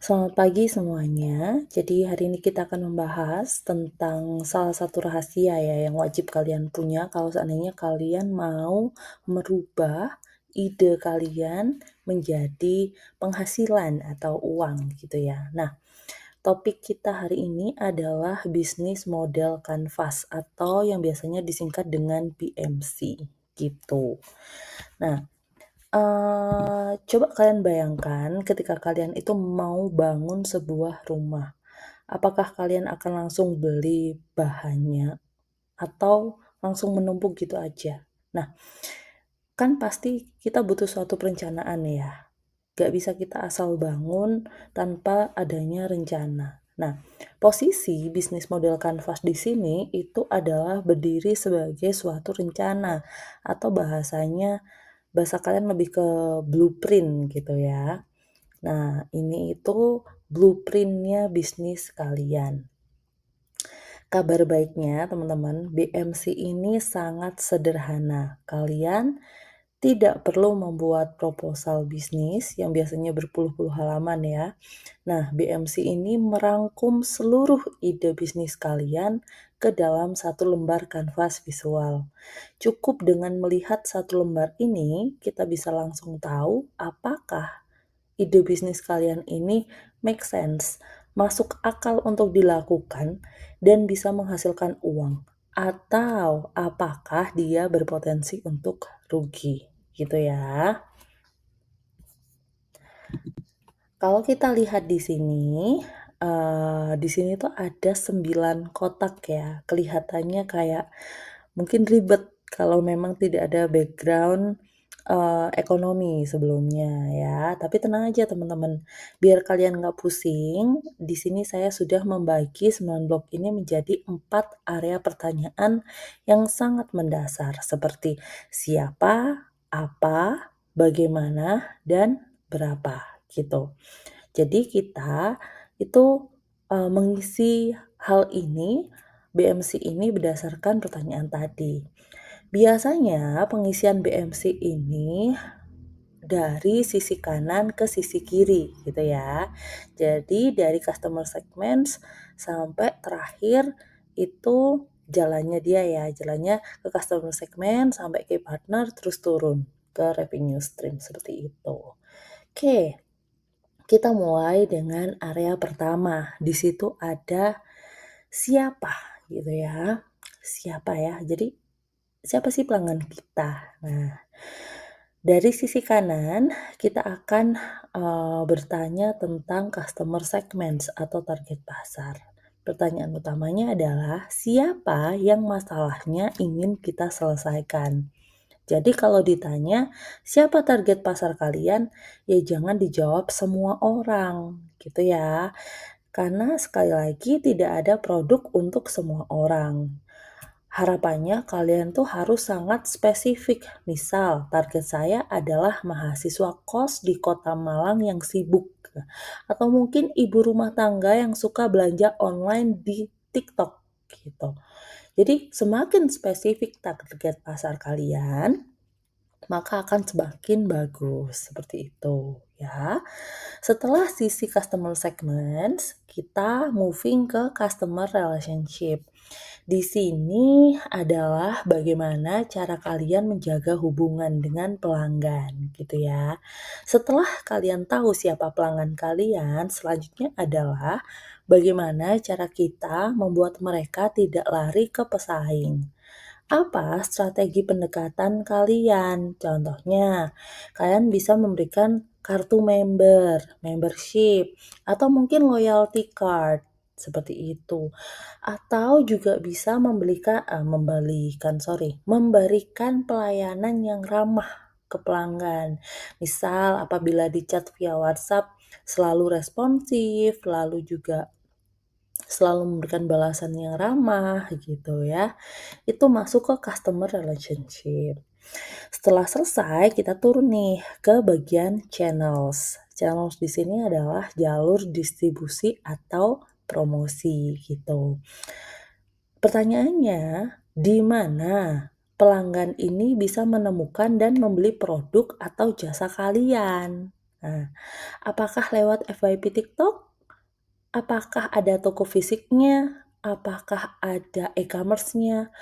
Selamat pagi semuanya. Jadi hari ini kita akan membahas tentang salah satu rahasia ya yang wajib kalian punya kalau seandainya kalian mau merubah ide kalian menjadi penghasilan atau uang gitu ya. Nah, topik kita hari ini adalah bisnis model kanvas atau yang biasanya disingkat dengan BMC gitu. Nah, coba kalian bayangkan ketika kalian itu mau bangun sebuah rumah. Apakah kalian akan langsung beli bahannya atau langsung menumpuk gitu aja? Nah, kan pasti kita butuh suatu perencanaan ya. Gak bisa kita asal bangun tanpa adanya rencana. Nah, posisi bisnis model kanvas di sini itu adalah berdiri sebagai suatu rencana atau bahasa kalian lebih ke blueprint gitu ya. Nah, ini itu blueprintnya bisnis kalian. Kabar baiknya teman-teman, BMC ini sangat sederhana. Kalian tidak perlu membuat proposal bisnis yang biasanya berpuluh-puluh halaman ya. Nah, BMC ini merangkum seluruh ide bisnis kalian ke dalam satu lembar kanvas visual. Cukup dengan melihat satu lembar ini, kita bisa langsung tahu apakah ide bisnis kalian ini make sense, masuk akal untuk dilakukan, dan bisa menghasilkan uang. Atau apakah dia berpotensi untuk rugi, gitu ya. Kalau kita lihat di sini tuh ada 9 kotak ya. Kelihatannya kayak mungkin ribet kalau memang tidak ada background ekonomi sebelumnya ya. Tapi tenang aja teman-teman, biar kalian nggak pusing, di sini saya sudah membagi 9 blok ini menjadi 4 area pertanyaan yang sangat mendasar seperti siapa, apa, bagaimana, dan berapa gitu. Jadi kita itu mengisi hal ini, BMC ini berdasarkan pertanyaan tadi. Biasanya pengisian BMC ini dari sisi kanan ke sisi kiri gitu ya. Jadi dari customer segments sampai terakhir itu jalannya dia ya, jalannya ke customer segment sampai ke partner terus turun ke revenue stream seperti itu. Oke, kita mulai dengan area pertama. Di situ ada siapa gitu ya. Siapa ya? Jadi siapa sih pelanggan kita? Nah, dari sisi kanan kita akan bertanya tentang customer segments atau target pasar. Pertanyaan utamanya adalah siapa yang masalahnya ingin kita selesaikan. Jadi kalau ditanya siapa target pasar kalian, ya jangan dijawab semua orang gitu ya. Karena sekali lagi tidak ada produk untuk semua orang. Harapannya kalian tuh harus sangat spesifik. Misal, target saya adalah mahasiswa kos di Kota Malang yang sibuk. Atau mungkin ibu rumah tangga yang suka belanja online di TikTok gitu. Jadi semakin spesifik target pasar kalian, maka akan semakin bagus seperti itu ya. Setelah sisi customer segments, kita moving ke customer relationship. Di sini adalah bagaimana cara kalian menjaga hubungan dengan pelanggan gitu ya. Setelah kalian tahu siapa pelanggan kalian, selanjutnya adalah bagaimana cara kita membuat mereka tidak lari ke pesaing. Apa strategi pendekatan kalian? Contohnya, kalian bisa memberikan kartu membership, atau mungkin loyalty card seperti itu. Atau juga bisa memberikan pelayanan yang ramah ke pelanggan. Misal apabila di chat via WhatsApp selalu responsif, lalu juga selalu memberikan balasan yang ramah gitu ya. Itu masuk ke customer relationship. Setelah selesai, kita turun nih ke bagian channels. Channels di sini adalah jalur distribusi atau promosi gitu. Pertanyaannya, di mana pelanggan ini bisa menemukan dan membeli produk atau jasa kalian? Nah, apakah lewat FYP TikTok? Apakah ada toko fisiknya? Apakah ada e-commerce-nya?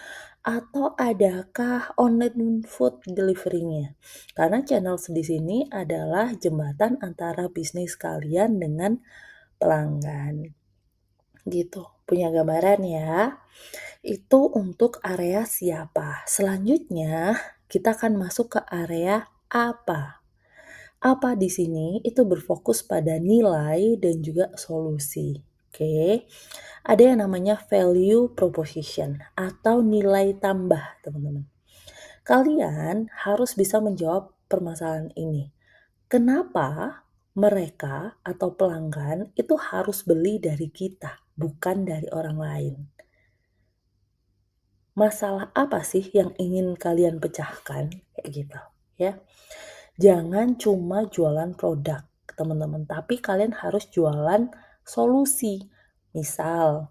Atau adakah online food delivery-nya? Karena channel di sini adalah jembatan antara bisnis kalian dengan pelanggan. Gitu. Punya gambaran ya? Itu untuk area siapa. Selanjutnya, kita akan masuk ke area apa. Apa di sini itu berfokus pada nilai dan juga solusi. Oke. Ada yang namanya value proposition atau nilai tambah, teman-teman. Kalian harus bisa menjawab permasalahan ini. Kenapa mereka atau pelanggan itu harus beli dari kita, bukan dari orang lain? Masalah apa sih yang ingin kalian pecahkan? Kayak gitu, ya. Jangan cuma jualan produk, teman-teman, tapi kalian harus jualan solusi. Misal,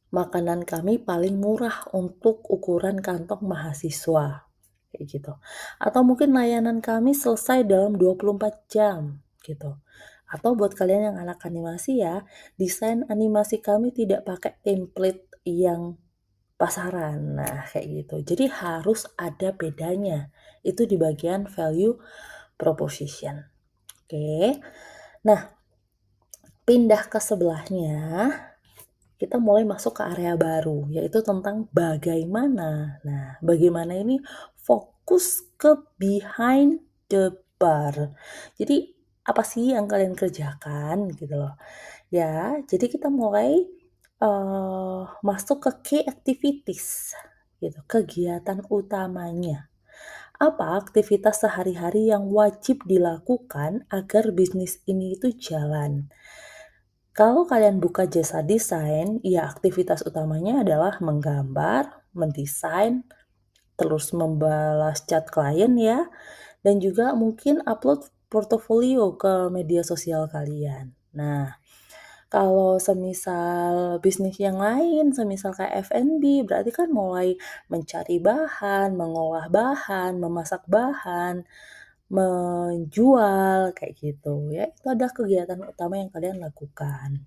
makanan kami paling murah untuk ukuran kantong mahasiswa, kayak gitu. Atau mungkin layanan kami selesai dalam 24 jam, gitu. Atau buat kalian yang anak animasi ya, desain animasi kami tidak pakai template yang pasaran. Nah, kayak gitu. Jadi harus ada bedanya. Itu di bagian value proposition. Oke. Nah, pindah ke sebelahnya, kita mulai masuk ke area baru, yaitu tentang bagaimana. Nah, bagaimana ini fokus ke behind the bar. Jadi, apa sih yang kalian kerjakan gitu loh. Ya, jadi kita mulai masuk ke key activities gitu, kegiatan utamanya. Apa aktivitas sehari-hari yang wajib dilakukan agar bisnis ini itu jalan? Kalau kalian buka jasa desain, ya aktivitas utamanya adalah menggambar, mendesain, terus membalas chat klien ya, dan juga mungkin upload portofolio ke media sosial kalian. Nah, kalau semisal bisnis yang lain, semisal kayak F&B, berarti kan mulai mencari bahan, mengolah bahan, memasak bahan, menjual, kayak gitu ya. Itu ada kegiatan utama yang kalian lakukan.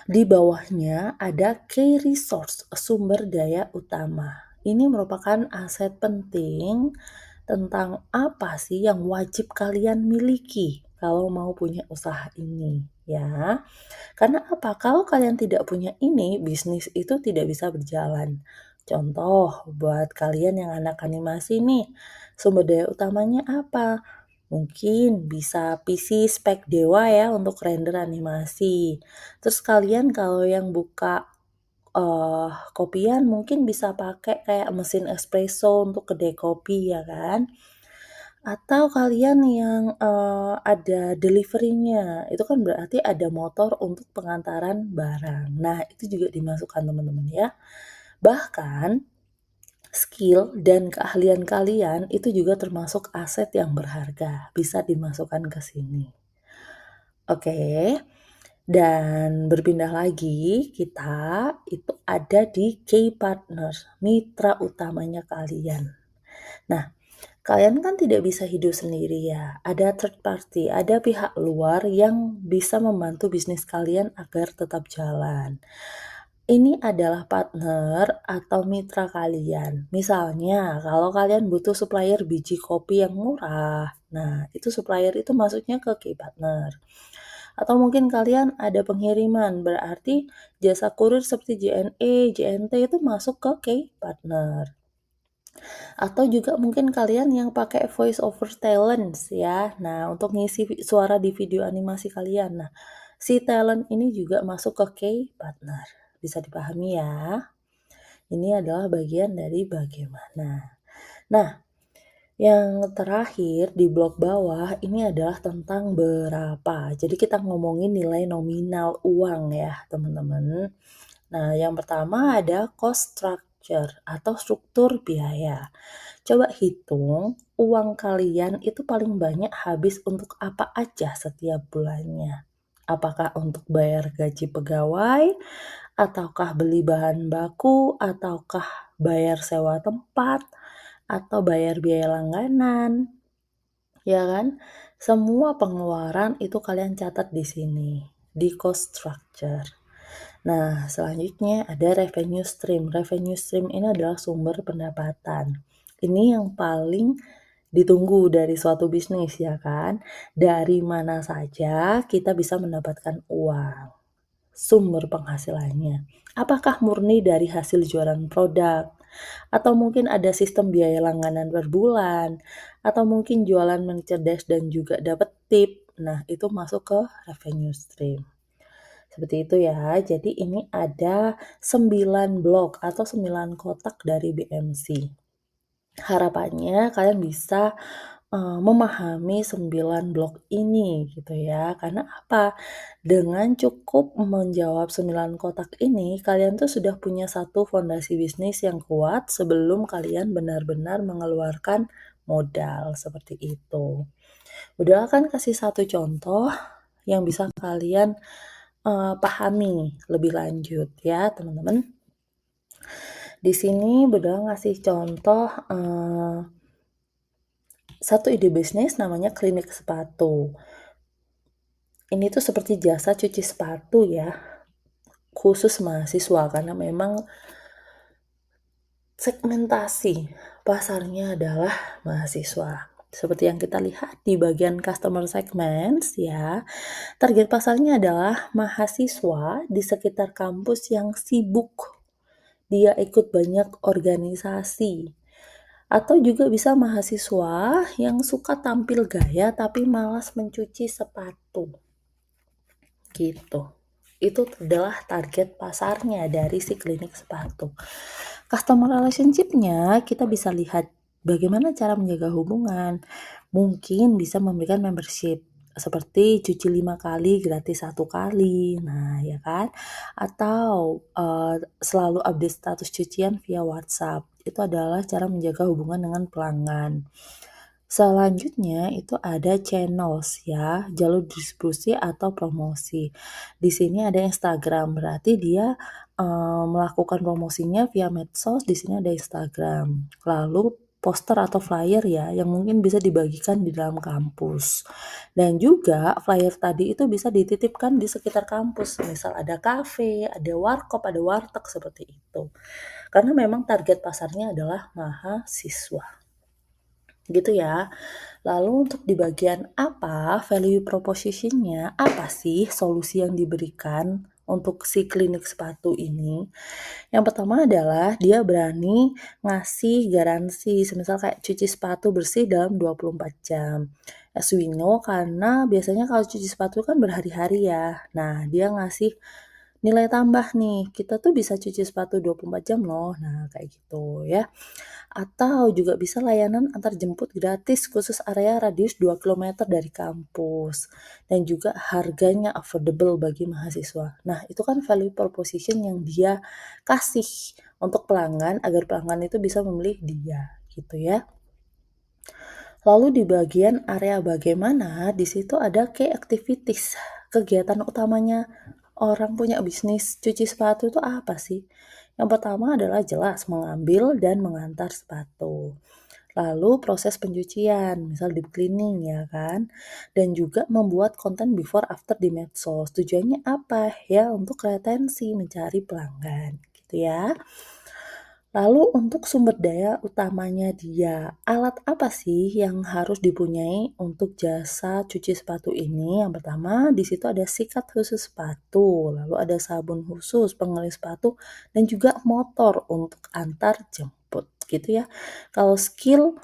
Di bawahnya ada key resource, sumber daya utama. Ini merupakan aset penting tentang apa sih yang wajib kalian miliki kalau mau punya usaha ini, ya. Karena apa? Kalau kalian tidak punya ini, bisnis itu tidak bisa berjalan. Contoh, buat kalian yang anak animasi nih, sumber daya utamanya apa? Mungkin bisa PC spek dewa ya untuk render animasi. Terus kalian kalau yang buka kopian mungkin bisa pakai kayak mesin espresso untuk kedai kopi ya kan? Atau kalian yang, ada delivery-nya, itu kan berarti ada motor untuk pengantaran barang. Nah, itu juga dimasukkan teman-teman ya. Bahkan, skill dan keahlian kalian itu juga termasuk aset yang berharga, bisa dimasukkan ke sini. Oke, dan berpindah lagi, kita itu ada di key partner, mitra utamanya kalian. Nah, kalian kan tidak bisa hidup sendiri ya. Ada third party, ada pihak luar yang bisa membantu bisnis kalian agar tetap jalan. Ini adalah partner atau mitra kalian. Misalnya, kalau kalian butuh supplier biji kopi yang murah, nah itu supplier itu masuknya ke key partner. Atau mungkin kalian ada pengiriman, berarti jasa kurir seperti JNE, JNT itu masuk ke key partner. Atau juga mungkin kalian yang pakai voice over talents ya. Nah, untuk ngisi suara di video animasi kalian. Nah, si talent ini juga masuk ke key partner. Bisa dipahami ya. Ini adalah bagian dari bagaimana. Nah, yang terakhir di blok bawah ini adalah tentang berapa. Jadi kita ngomongin nilai nominal uang ya, teman-teman. Nah, yang pertama ada cost structure atau struktur biaya. Coba hitung uang kalian itu paling banyak habis untuk apa aja setiap bulannya. Apakah untuk bayar gaji pegawai, ataukah beli bahan baku, ataukah bayar sewa tempat, atau bayar biaya langganan, ya kan? Semua pengeluaran itu kalian catat di sini, di cost structure. Nah, selanjutnya ada revenue stream. Revenue stream ini adalah sumber pendapatan. Ini yang paling ditunggu dari suatu bisnis, ya kan? Dari mana saja kita bisa mendapatkan uang, sumber penghasilannya. Apakah murni dari hasil jualan produk? Atau mungkin ada sistem biaya langganan per bulan? Atau mungkin jualan merchandise dan juga dapat tip? Nah, itu masuk ke revenue stream. Seperti itu ya. Jadi ini ada 9 blok atau 9 kotak dari BMC. Harapannya kalian bisa memahami 9 blok ini gitu ya. Karena apa? Dengan cukup menjawab 9 kotak ini, kalian tuh sudah punya satu fondasi bisnis yang kuat sebelum kalian benar-benar mengeluarkan modal seperti itu. Udah kan kasih satu contoh yang bisa kalian pahami lebih lanjut ya, teman-teman. Di sini Bunda ngasih contoh satu ide bisnis namanya klinik sepatu. Ini tuh seperti jasa cuci sepatu ya, khusus mahasiswa karena memang segmentasi pasarnya adalah mahasiswa. Seperti yang kita lihat di bagian customer segments ya, target pasarnya adalah mahasiswa di sekitar kampus yang sibuk. Dia ikut banyak organisasi. Atau juga bisa mahasiswa yang suka tampil gaya tapi malas mencuci sepatu. Gitu. Itu adalah target pasarnya dari si klinik sepatu. Customer relationship-nya kita bisa lihat bagaimana cara menjaga hubungan. Mungkin bisa memberikan membership seperti cuci 5 kali gratis 1 kali. Nah, ya kan? Atau selalu update status cucian via WhatsApp. Itu adalah cara menjaga hubungan dengan pelanggan. Selanjutnya itu ada channels ya, jalur distribusi atau promosi. Di sini ada Instagram, berarti dia melakukan promosinya via medsos. Di sini ada Instagram. Lalu poster atau flyer ya, yang mungkin bisa dibagikan di dalam kampus. Dan juga flyer tadi itu bisa dititipkan di sekitar kampus. Misal ada kafe, ada warkop, ada warteg seperti itu. Karena memang target pasarnya adalah mahasiswa. Gitu ya. Lalu untuk di bagian apa, value proposition-nya, apa sih solusi yang diberikan untuk si klinik sepatu ini? Yang pertama adalah dia berani ngasih garansi, semisal kayak cuci sepatu bersih dalam 24 jam. As we know, karena biasanya kalau cuci sepatu kan berhari-hari ya. Nah, dia ngasih nilai tambah nih, kita tuh bisa cuci sepatu 24 jam loh. Nah, kayak gitu ya. Atau juga bisa layanan antar jemput gratis khusus area radius 2 km dari kampus. Dan juga harganya affordable bagi mahasiswa. Nah, itu kan value proposition yang dia kasih untuk pelanggan agar pelanggan itu bisa memilih dia, gitu ya. Lalu di bagian area bagaimana, di situ ada key activities. Kegiatan utamanya orang punya bisnis cuci sepatu itu apa sih? Yang pertama adalah jelas mengambil dan mengantar sepatu. Lalu proses pencucian, misal deep cleaning ya kan. Dan juga membuat konten before after di medsos. Tujuannya apa? Ya untuk retensi, mencari pelanggan gitu ya. Lalu untuk sumber daya utamanya dia, alat apa sih yang harus dipunyai untuk jasa cuci sepatu ini? Yang pertama, di situ ada sikat khusus sepatu, lalu ada sabun khusus, pengelis sepatu, dan juga motor untuk antar jemput, gitu ya. Kalau skill,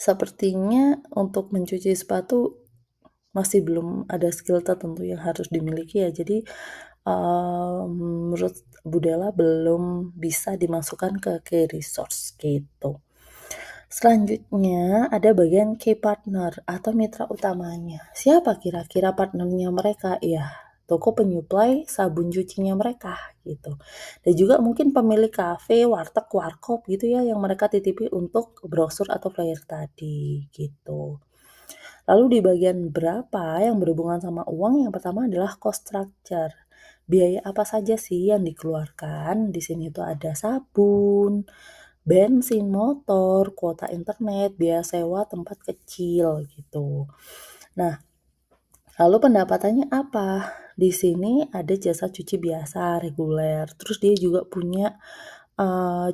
sepertinya untuk mencuci sepatu masih belum ada skill tertentu yang harus dimiliki ya. Jadi menurut Budela belum bisa dimasukkan ke key resource gitu. Selanjutnya ada bagian key partner atau mitra utamanya. Siapa kira-kira partnernya mereka? Ya, toko penyuplai sabun cucinya mereka gitu. Dan juga mungkin pemilik kafe, warteg, warkop gitu ya yang mereka titipi untuk brosur atau flyer tadi gitu. Lalu di bagian berapa yang berhubungan sama uang, yang pertama adalah cost structure. Biaya apa saja sih yang dikeluarkan? Di sini tuh ada sabun, bensin motor, kuota internet, biaya sewa tempat kecil gitu. Nah, lalu pendapatannya apa? Di sini ada jasa cuci biasa reguler, terus dia juga punya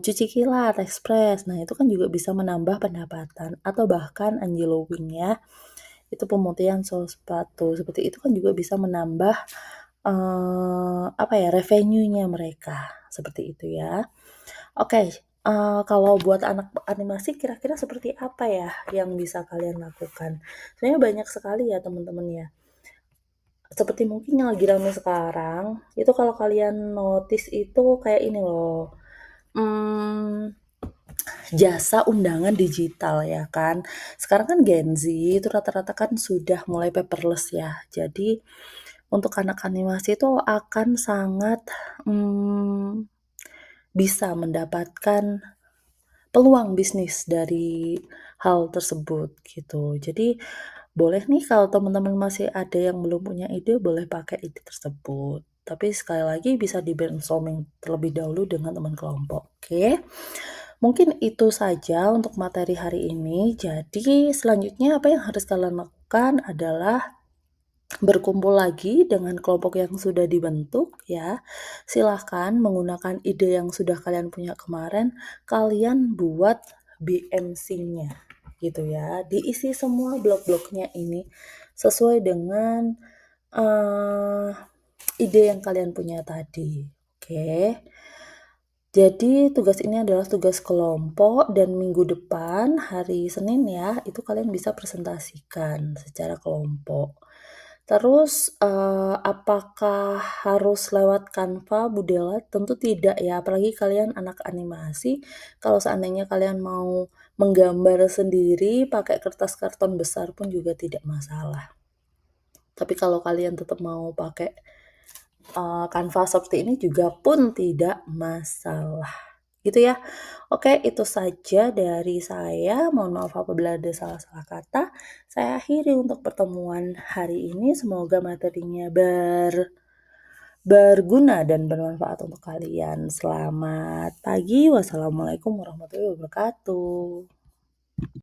cuci kilat ekspres. Nah, itu kan juga bisa menambah pendapatan atau bahkan Anjelo Wing ya, itu pemutihan sol sepatu. Seperti itu kan juga bisa menambah apa ya, revenue-nya mereka, seperti itu ya. Oke, kalau buat anak animasi kira-kira seperti apa ya yang bisa kalian lakukan? Sebenarnya banyak sekali ya teman-teman ya. Seperti mungkin yang lagi rame sekarang, itu kalau kalian notice itu kayak ini loh, jasa undangan digital ya kan. Sekarang kan Gen Z itu rata-rata kan sudah mulai paperless ya. Jadi untuk anak animasi itu akan sangat bisa mendapatkan peluang bisnis dari hal tersebut gitu. Jadi boleh nih kalau teman-teman masih ada yang belum punya ide, boleh pakai ide tersebut. Tapi sekali lagi bisa di brainstorming terlebih dahulu dengan teman kelompok. Oke. Mungkin itu saja untuk materi hari ini. Jadi selanjutnya apa yang harus kalian lakukan adalah berkumpul lagi dengan kelompok yang sudah dibentuk ya. Silahkan menggunakan ide yang sudah kalian punya kemarin, kalian buat BMC-nya gitu ya. Diisi semua blok-bloknya ini sesuai dengan uh, ide yang kalian punya tadi. Oke. Jadi tugas ini adalah tugas kelompok dan minggu depan hari Senin ya, itu kalian bisa presentasikan secara kelompok. Terus, apakah harus lewat Canva, Budela? Tentu tidak ya, apalagi kalian anak animasi. Kalau seandainya kalian mau menggambar sendiri pakai kertas karton besar pun juga tidak masalah. Tapi kalau kalian tetap mau pakai Canva seperti ini juga pun tidak masalah. Gitu ya. Oke, itu saja dari saya. Mohon maaf apabila ada salah-salah kata. Saya akhiri untuk pertemuan hari ini. Semoga materinya berguna dan bermanfaat untuk kalian. Selamat pagi. Wassalamualaikum warahmatullahi wabarakatuh.